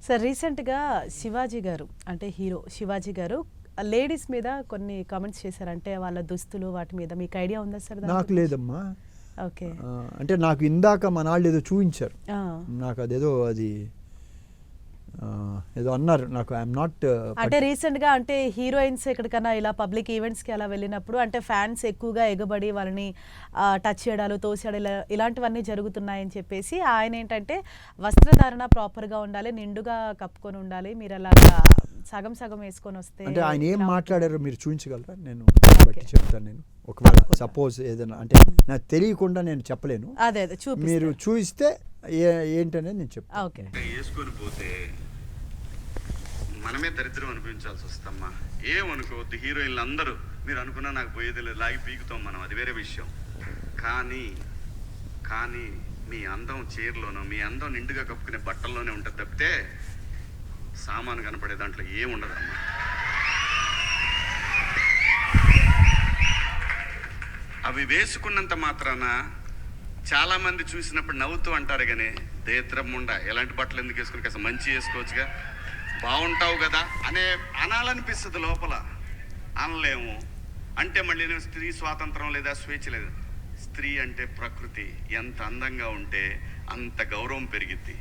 Sir రీసెంట్గా శివాజీ గారు అంటే హీరో శివాజీ గారు లేడీస్ మీద కొన్ని కామెంట్స్ చేశారు. అంటే వాళ్ళ దుస్తులు వాటి మీద మీకు ఐడియా ఉందా సార్? నాకు లేదమ్మా. ఓకే, అంటే నాకు ఇందాక మన వాళ్ళు ఏదో చూపించారు, నాకు అదేదో అది ఏదో అన్నారు నాకు. ఐఎమ్ నాట్ అంటే రీసెంట్గా అంటే హీరోయిన్స్ ఎక్కడికన్నా ఇలా పబ్లిక్ ఈవెంట్స్కి అలా వెళ్ళినప్పుడు అంటే ఫ్యాన్స్ ఎక్కువగా ఎగబడి వాళ్ళని టచ్ చేయడాలు తోసేయడాలు ఇలాంటివన్నీ జరుగుతున్నాయని చెప్పేసి ఆయన ఏంటంటే వస్త్రధారణ ప్రాపర్గా ఉండాలి, నిండుగా కప్పుకొని ఉండాలి, మీరు అలాగా సగం సగం వేసుకొని వస్తే. అంటే ఆయన ఏం మాట్లాడారో మీరు చూపించగలరా? నేను బట్టి చెప్తాను. నేను ఒకవేళ సపోజ్ ఏదైనా అంటే నాకు తెలియకుండా నేను చెప్పలేను, అదే మీరు చూపిస్తే ఏంటనేది నేను చెప్తాను. ఓకే, వేసుకొని పోతే మనమే దరిద్రం అనిపించాల్సి వస్తమ్మా. ఏమనుకోవద్దు, హీరోయిన్లు అందరూ మీరు అనుకున్నా నాకు పోయేది లేదు, లాగి పీకుతాం మనం, అది వేరే విషయం. కానీ మీ అందం చీరలోనో మీ అందం నిండుగా కప్పుకునే బట్టల్లోనే ఉంటుంది తప్పితే సామాను కనపడే దాంట్లో ఏముండదమ్మా. అవి వేసుకున్నంత మాత్రాన చాలా మంది చూసినప్పుడు నవ్వుతూ అంటారు కానీ దేత్రమ్ముండ ఎలాంటి బట్టలు ఎందుకు వేసుకుని కాస్త మంచి వేసుకోవచ్చుగా, బాగుంటావు కదా అనాలనిపిస్తుంది లోపల, అనలేము. అంటే మళ్ళీ స్త్రీ స్వాతంత్రం లేదా స్వేచ్ఛ లేదు. స్త్రీ అంటే ప్రకృతి, ఎంత అందంగా ఉంటే అంత గౌరవం పెరిగిద్ది.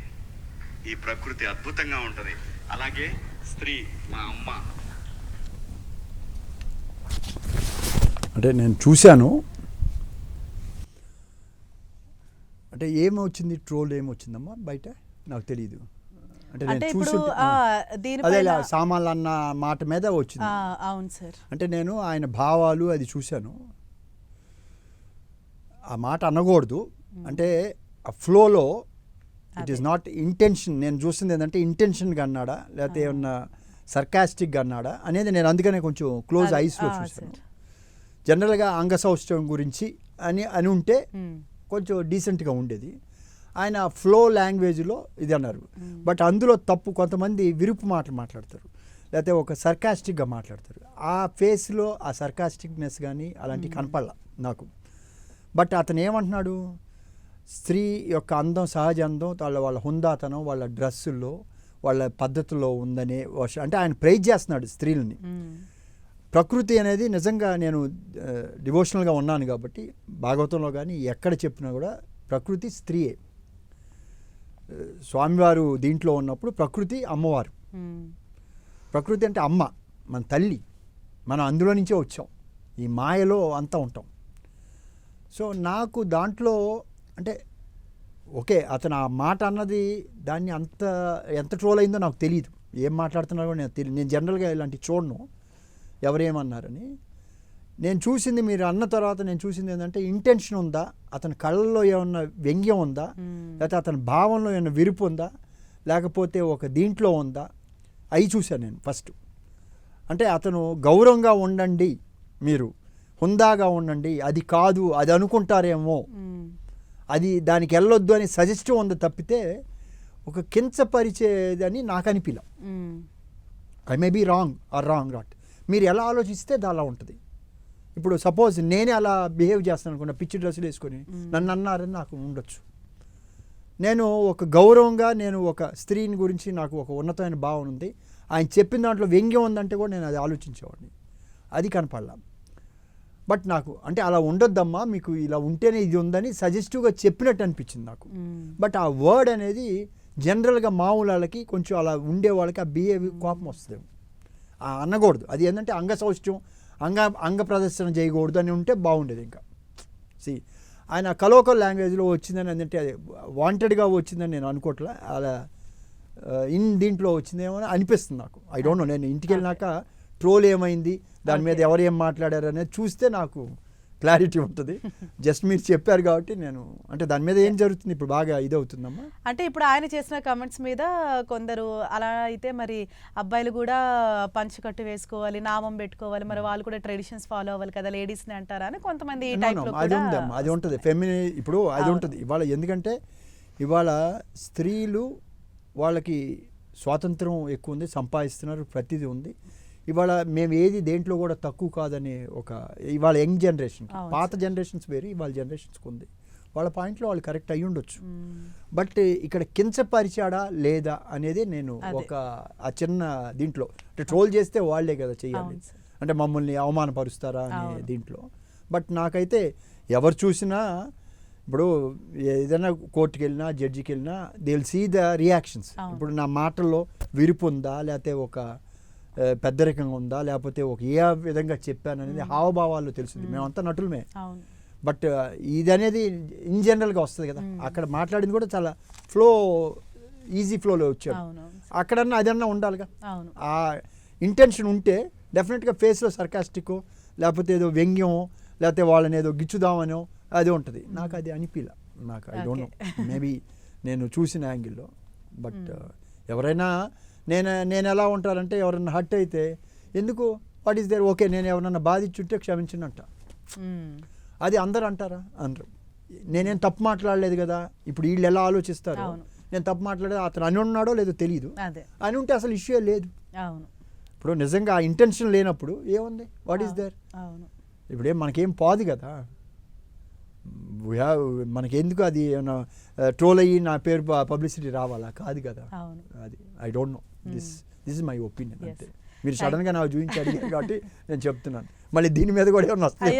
ఈ ప్రకృతి అద్భుతంగా ఉంటుంది. అలాగే స్త్రీ మా అమ్మ. అంటే నేను చూశాను, అంటే ఏమొచ్చింది ట్రోల్ ఏమొచ్చిందమ్మా బయట నాకు తెలియదు. అంటే నేను చూసి అదే సామాన్లు అన్న మాట మీద వచ్చింది. అవును సార్. అంటే నేను ఆయన భావాలు అది చూశాను, ఆ మాట అనకూడదు. అంటే ఆ ఫ్లోలో ఇట్ ఈస్ నాట్ ఇంటెన్షన్. నేను చూసింది ఏంటంటే ఇంటెన్షన్గా అన్నాడా లేకపోతే ఏమన్నా సర్కాస్టిక్గా అన్నాడా అనేది నేను అందుకనే కొంచెం క్లోజ్ ఐస్లో చూశాను. జనరల్గా అంగసౌష్ఠవం గురించి అని ఉంటే కొంచెం డీసెంట్గా ఉండేది. ఆయన ఫ్లో లాంగ్వేజ్లో ఇది అన్నారు. బట్ అందులో తప్పు, కొంతమంది విరుపు మాటలు మాట్లాడతారు లేకపోతే ఒక సర్కాస్టిక్గా మాట్లాడతారు. ఆ ఫేస్లో ఆ సర్కాస్టిక్నెస్ కానీ అలాంటివి కనపడాల నాకు. బట్ అతను ఏమంటున్నాడు, స్త్రీ యొక్క అందం సహజ అందం వాళ్ళ హుందాతనం వాళ్ళ డ్రెస్సుల్లో వాళ్ళ పద్ధతుల్లో ఉందనే అంటే ఆయన ప్రైజ్ చేస్తున్నాడు స్త్రీలని. ప్రకృతి అనేది నిజంగా నేను డివోషనల్గా ఉన్నాను కాబట్టి భాగవతంలో కానీ ఎక్కడ చెప్పినా కూడా ప్రకృతి స్త్రీయే. స్వామివారు దీంట్లో ఉన్నప్పుడు ప్రకృతి అమ్మవారు. ప్రకృతి అంటే అమ్మ, మన తల్లి, మనం అందులో నుంచే వచ్చాం, ఈ మాయలో అంతా ఉంటాం. సో నాకు దాంట్లో అంటే ఓకే అతను ఆ మాట అన్నది దాన్ని ఎంత ట్రోల్ అయిందో నాకు తెలియదు, ఏం మాట్లాడుతున్నారో నేను తెలియదు. నేను జనరల్గా ఇలాంటి చూడను ఎవరేమన్నారని. నేను చూసింది మీరు అన్న తర్వాత నేను చూసింది ఏంటంటే ఇంటెన్షన్ ఉందా, అతని కళ్ళల్లో ఏమన్నా వ్యంగ్యం ఉందా, లేకపోతే అతని భావంలో ఏమన్నా విరుపు ఉందా, లేకపోతే ఒక దీంట్లో ఉందా, అవి చూశాను నేను ఫస్ట్. అంటే అతను గౌరవంగా ఉండండి, మీరు హుందాగా ఉండండి, అది కాదు అది అనుకుంటారేమో, అది దానికి వెళ్ళొద్దు అని సజెస్ట్ ఉంది తప్పితే ఒక కించపరిచేదని నాకు అనిపిలా. I may be wrong or wrong not. మీరు ఎలా ఆలోచిస్తే అది అలా ఉంటుంది. ఇప్పుడు సపోజ్ నేనే అలా బిహేవ్ చేస్తాను అనుకున్నా, పిచ్చి డ్రెస్సులు వేసుకొని నన్ను అన్నారని నాకు ఉండొచ్చు. నేను ఒక గౌరవంగా నేను ఒక స్త్రీని గురించి నాకు ఒక ఉన్నతమైన భావన ఉంది, ఆయన చెప్పిన దాంట్లో వ్యంగ్యం ఉందంటే కూడా నేను అది ఆలోచించేవాడిని, అది కనపడలా. బట్ నాకు అంటే అలా ఉండొద్దమ్మా, మీకు ఇలా ఉంటేనే ఇది ఉందని సజెస్టివ్గా చెప్పినట్టు అనిపించింది నాకు. బట్ ఆ వర్డ్ అనేది జనరల్గా మామూలు వాళ్ళకి కొంచెం అలా ఉండే వాళ్ళకి ఆ బిహేవియర్ కోపం వస్తుంది, అనకూడదు. అది ఏంటంటే అంగసౌష్ఠ్యం అంగ ప్రదర్శన చేయకూడదు అని ఉంటే బాగుండేది. ఇంకా ఆయన కలోకల్ లాంగ్వేజ్లో వచ్చిందని అంటే అది వాంటెడ్గా వచ్చిందని నేను అనుకోవట్లే, అలా దీంట్లో వచ్చిందేమో అని అనిపిస్తుంది నాకు. ఐ డోంట్ నో, నేను ఇంటికి వెళ్ళినాక ట్రోల్ ఏమైంది దాని మీద ఎవరు ఏం మాట్లాడారు అనేది చూస్తే నాకు క్లారిటీ ఉంటుంది. జస్ట్ మీరు చెప్పారు కాబట్టి నేను అంటే దాని మీద ఏం జరుగుతుంది ఇప్పుడు బాగా ఇది అవుతుందమ్మా. అంటే ఇప్పుడు ఆయన చేసిన కామెంట్స్ మీద కొందరు అలా అయితే మరి అబ్బాయిలు కూడా పంచకట్టు వేసుకోవాలి, నామం పెట్టుకోవాలి, మరి వాళ్ళు కూడా ట్రెడిషన్స్ ఫాలో అవ్వాలి కదా లేడీస్ని అంటారా అని కొంతమంది. అది ఉందమ్మా, అది ఉంటుంది ఫెమిని ఇప్పుడు అది ఉంటుంది ఇవాళ. ఎందుకంటే ఇవాళ స్త్రీలు వాళ్ళకి స్వాతంత్రం ఎక్కువ ఉంది, సంపాదిస్తున్నారు, ప్రతిదీ ఉంది. ఇవాళ మేము ఏది దేంట్లో కూడా తక్కువ కాదని ఒక ఇవాళ యంగ్ జనరేషన్, పాత జనరేషన్స్ వేరు ఇవాళ జనరేషన్స్కి ఉంది. వాళ్ళ పాయింట్లో వాళ్ళు కరెక్ట్ అయ్యి ఉండొచ్చు. బట్ ఇక్కడ కించపరిచాడా లేదా అనేది నేను ఒక ఆ చిన్న దీంట్లో అంటే ట్రోల్ చేస్తే వాళ్ళే కదా చేయాలి, అంటే మమ్మల్ని అవమానపరుస్తారా అనే దీంట్లో. బట్ నాకైతే ఎవరు చూసినా ఇప్పుడు ఏదైనా కోర్టుకి వెళ్ళినా జడ్జికి వెళ్ళినా they will see the reactions. ఇప్పుడు నా మాటల్లో విరుపు ఉందా, లేకపోతే ఒక పెద్దరికంగా ఉందా, లేకపోతే ఒక ఏ విధంగా చెప్పాను అనేది హావభావాల్లో తెలుస్తుంది. మేమంతా నటులమే. బట్ ఇది అనేది ఇన్ జనరల్గా వస్తుంది కదా. అక్కడ మాట్లాడింది కూడా చాలా ఈజీ ఫ్లోలో వచ్చాడు. అక్కడన్నా అదన్నా ఉండాలిగా. ఆ ఇంటెన్షన్ ఉంటే డెఫినెట్గా ఫేస్లో సర్కాస్టిక్ లేకపోతే ఏదో వ్యంగ్యం లేకపోతే వాళ్ళని ఏదో గిచ్చుదామనో అదే ఉంటుంది. నాకు అది అనిపిలా. నాకు ఐ డోంట్ నో, మేబీ నేను చూసిన యాంగిల్లో. బట్ ఎవరైనా నేను ఎలా ఉంటారంటే ఎవరైనా హర్ట్ అయితే ఎందుకు వాట్ ఈస్ దేర్, ఓకే నేను ఎవరన్నా బాధించుంటే క్షమించండి అంట. అది అందరు అంటారా? అనరు. నేనేం తప్పు మాట్లాడలేదు కదా. ఇప్పుడు వీళ్ళు ఎలా ఆలోచిస్తారు, నేను తప్పు మాట్లాడేది అతను అని ఉన్నాడో లేదో తెలియదు, అని ఉంటే అసలు ఇష్యూ లేదు. ఇప్పుడు నిజంగా ఆ ఇంటెన్షన్ లేనప్పుడు ఏముంది, వాట్ ఈస్ దేర్? ఇప్పుడేం మనకేం పోదు కదా. మనకెందుకు అది ఏమన్నా ట్రోల్ అయ్యి నా పేరు పబ్లిసిటీ రావాలా? కాదు కదా. అది I don't know, this is my opinion అంతే. మీరు సడన్గా నాకు చూపించి అడిగారు కాబట్టి నేను చెప్తున్నాను. మళ్ళీ దీని మీద కూడా ఏమన్నా వస్తాయి.